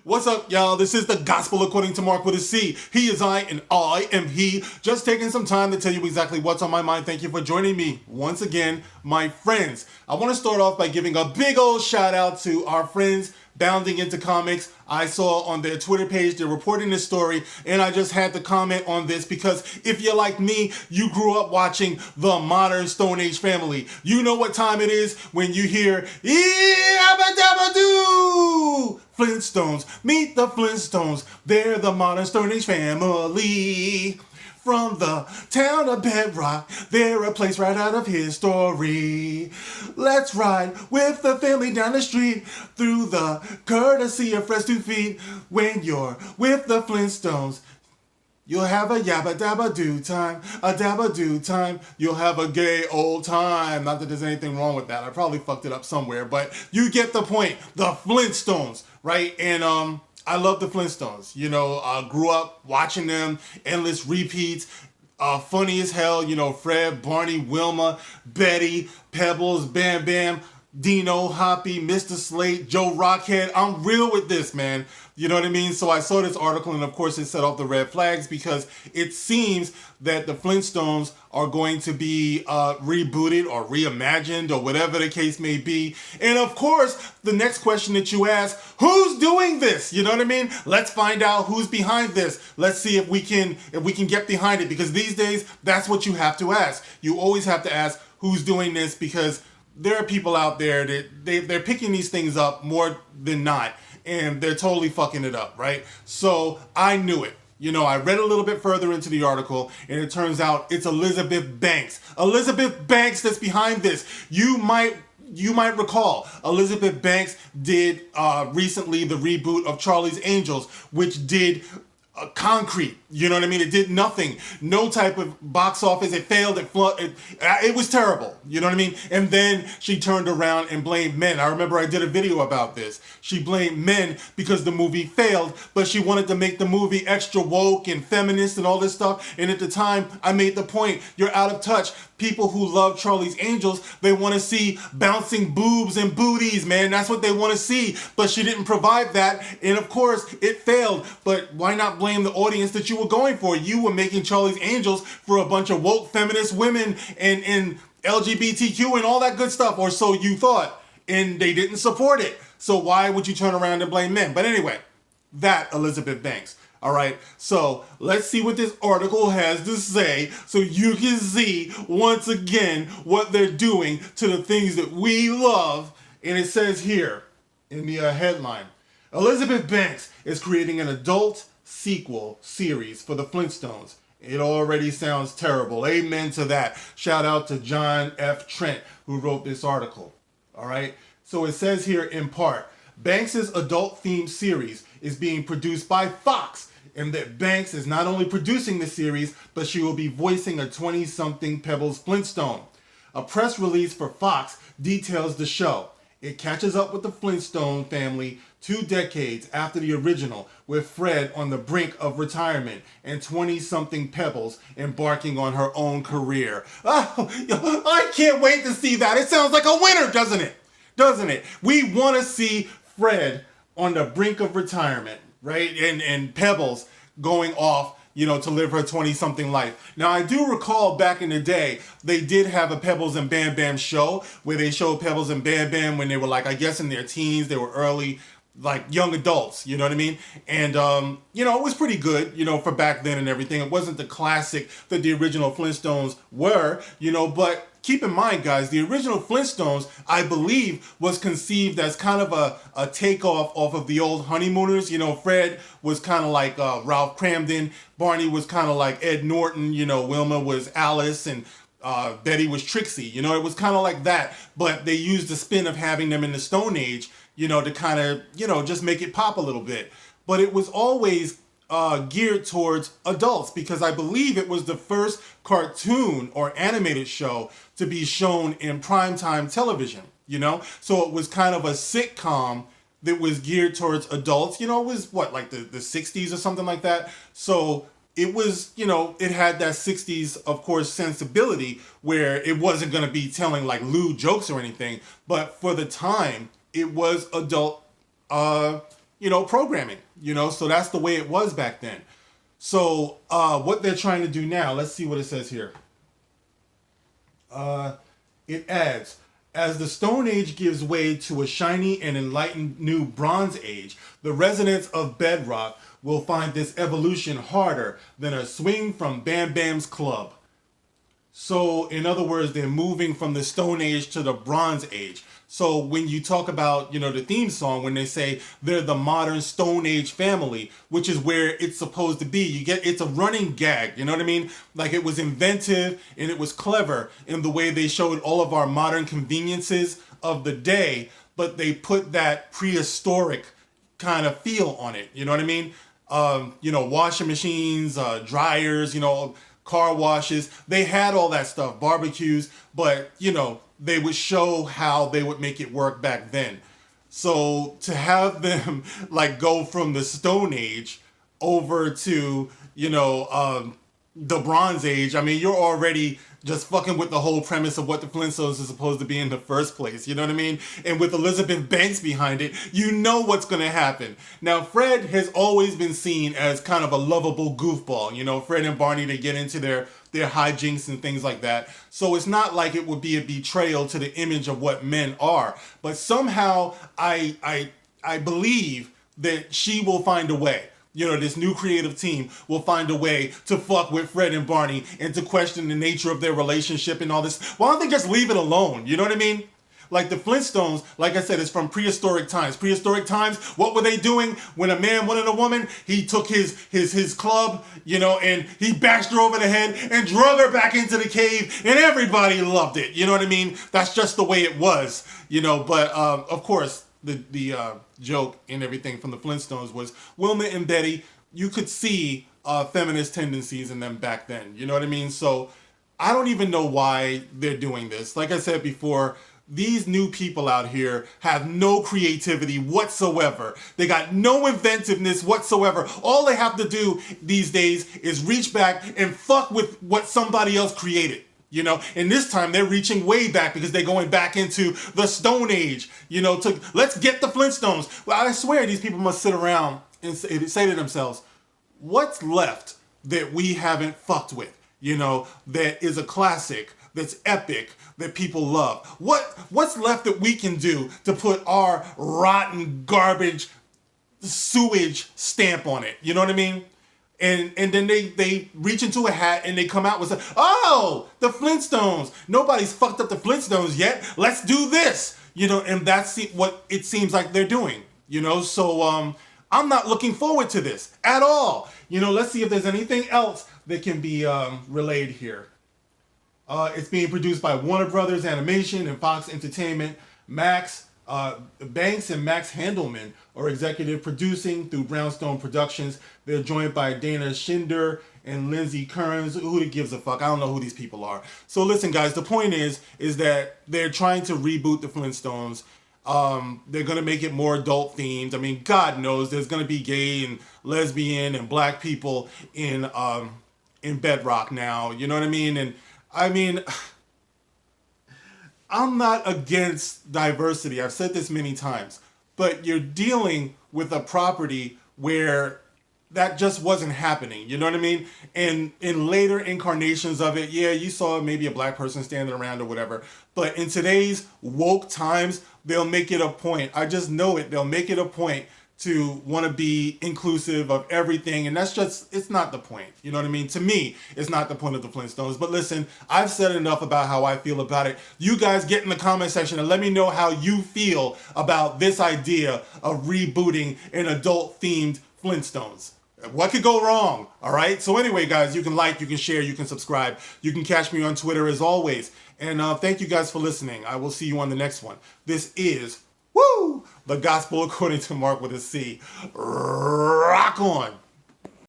What's up, y'all? This is the Gospel According to Mark with a C. He is I, and I am he. Just taking some time to tell you exactly what's on my mind. Thank you for joining me once again, my friends. I want to start off by giving a big old shout out to our friends Bounding Into Comics. I saw on their Twitter page they're reporting this story, and I just had to comment on this because if you're like me, you grew up watching the modern Stone Age family. You know what time it is when you hear Yabba Dabba Doo! Flintstones, meet the Flintstones. They're the modern Stone Age family. From the town of Bedrock, they're a place right out of history. Let's ride with the family down the street through the courtesy of fresh 2 feet. When you're with the Flintstones, you'll have a yabba dabba doo time, a dabba doo time. You'll have a gay old time. Not that there's anything wrong with that. I probably fucked it up somewhere, but you get the point. The Flintstones, right? And I love the Flintstones. You know, I grew up watching them, endless repeats. Funny as hell, you know, Fred, Barney, Wilma, Betty, Pebbles, Bam Bam, Dino, Hoppy, Mr. Slate, Joe Rockhead. I'm real with this, man. You know what I mean? So I saw this article, and of course it set off the red flags because it seems that the Flintstones are going to be rebooted or reimagined or whatever the case may be. And of course, the next question that you ask, who's doing this? You know what I mean? Let's find out who's behind this. Let's see if we can get behind it, because these days, that's what you have to ask. You always have to ask who's doing this, because there are people out there that they're picking these things up more than not, and they're totally fucking it up, right? So I knew it. You know, I read a little bit further into the article, and it turns out it's Elizabeth Banks. Elizabeth Banks that's behind this. You might recall Elizabeth Banks did recently the reboot of Charlie's Angels, which did concrete. You know what I mean? It did nothing. No type of box office. It failed. It was terrible. You know what I mean? And then she turned around and blamed men. I remember I did a video about this. She blamed men because the movie failed, but she wanted to make the movie extra woke and feminist and all this stuff. And at the time, I made the point, you're out of touch. People who love Charlie's Angels, they want to see bouncing boobs and booties, man. That's what they want to see. But she didn't provide that. And of course, it failed. But why not blame the audience that you were going for? You were making Charlie's Angels for a bunch of woke feminist women and LGBTQ and all that good stuff, or so you thought. And they didn't support it. So why would you turn around and blame men? But anyway, that Elizabeth Banks. All right, so let's see what this article has to say so you can see once again what they're doing to the things that we love. And it says here in the headline, Elizabeth Banks is creating an adult sequel series for the Flintstones. It already sounds terrible. Amen to that. Shout out to John F. Trent, who wrote this article. All right, so it says here in part, Banks's adult-themed series is being produced by Fox, and that Banks is not only producing the series, but she will be voicing a 20-something Pebbles Flintstone. A press release for Fox details the show. It catches up with the Flintstone family 2 decades after the original, with Fred on the brink of retirement and 20-something Pebbles embarking on her own career. Oh, I can't wait to see that. It sounds like a winner, doesn't it? Doesn't it? We want to see Fred on the brink of retirement, right? And Pebbles going off, you know, to live her 20-something life. Now, I do recall back in the day, they did have a Pebbles and Bam Bam show where they showed Pebbles and Bam Bam when they were like, I guess in their teens, they were early, like young adults, you know what I mean? And, you know, it was pretty good, you know, for back then and everything. It wasn't the classic that the original Flintstones were, you know, but keep in mind, guys, the original Flintstones, I believe, was conceived as kind of a takeoff off of the old Honeymooners. You know, Fred was kind of like Ralph Cramden. Barney was kind of like Ed Norton. You know, Wilma was Alice, and Betty was Trixie. You know, it was kind of like that. But they used the spin of having them in the Stone Age, you know, to kind of, you know, just make it pop a little bit. But it was always geared towards adults, because I believe it was the first cartoon or animated show to be shown in primetime television, you know? So it was kind of a sitcom that was geared towards adults. You know, it was what, like the 60s or something like that? So it was, you know, it had that 60s, of course, sensibility where it wasn't going to be telling like lewd jokes or anything, but for the time, it was adult programming, so that's the way it was back then. So what they're trying to do now, let's see what it says here. It adds, as the Stone Age gives way to a shiny and enlightened new Bronze Age, the residents of Bedrock will find this evolution harder than a swing from Bam Bam's club. So, in other words, they're moving from the Stone Age to the Bronze Age. So when you talk about, the theme song, when they say they're the modern Stone Age family, which is where it's supposed to be, it's a running gag, you know what I mean? Like, it was inventive and it was clever in the way they showed all of our modern conveniences of the day, but they put that prehistoric kind of feel on it, you know what I mean? Washing machines, dryers, car washes, they had all that stuff, barbecues, but, they would show how they would make it work back then. So to have them like go from the Stone Age over to, the Bronze Age, I mean, you're already just fucking with the whole premise of what the Flintstones is supposed to be in the first place, you know what I mean? And with Elizabeth Banks behind it, you know what's going to happen. Now, Fred has always been seen as kind of a lovable goofball. Fred and Barney, they get into their hijinks and things like that. So it's not like it would be a betrayal to the image of what men are. But somehow I believe that she will find a way. This new creative team will find a way to fuck with Fred and Barney and to question the nature of their relationship and all this. Why don't they just leave it alone? You know what I mean? Like the Flintstones, like I said, it's from prehistoric times. Prehistoric times, what were they doing when a man wanted a woman? He took his club, and he bashed her over the head and drug her back into the cave, and everybody loved it. You know what I mean? That's just the way it was, But of course, the joke and everything from the Flintstones was Wilma and Betty. You could see feminist tendencies in them back then. You know what I mean? So I don't even know why they're doing this. Like I said before, these new people out here have no creativity whatsoever. They got no inventiveness whatsoever. All they have to do these days is reach back and fuck with what somebody else created. And this time they're reaching way back because they're going back into the Stone Age, let's get the Flintstones. Well, I swear these people must sit around and say to themselves, what's left that we haven't fucked with, that is a classic, that's epic, that people love? What's left that we can do to put our rotten garbage sewage stamp on it? You know what I mean? And then they reach into a hat and they come out with, oh, the Flintstones. Nobody's fucked up the Flintstones yet. Let's do this. And that's what it seems like they're doing. So I'm not looking forward to this at all. Let's see if there's anything else that can be relayed here. It's being produced by Warner Brothers Animation and Fox Entertainment. Banks and Max Handelman are executive producing through Brownstone Productions. They're joined by Dana Schinder and Lindsay Kearns. Who gives a fuck? I don't know who these people are. So listen, guys, the point is that they're trying to reboot the Flintstones. They're going to make it more adult themed. I mean, God knows there's going to be gay and lesbian and black people in Bedrock now. You know what I mean? And I mean, I'm not against diversity. I've said this many times. But you're dealing with a property where that just wasn't happening. You know what I mean? And in later incarnations of it, yeah, you saw maybe a black person standing around or whatever. But in today's woke times, they'll make it a point. I just know it. They'll make it a point to want to be inclusive of everything. And that's just, it's not the point. You know what I mean? To me, it's not the point of the Flintstones. But listen, I've said enough about how I feel about it. You guys get in the comment section and let me know how you feel about this idea of rebooting an adult-themed Flintstones. What could go wrong? All right. So anyway, guys, you can like, you can share, you can subscribe. You can catch me on Twitter as always. And thank you guys for listening. I will see you on the next one. This is, the Gospel According to Mark with a C. Rock on.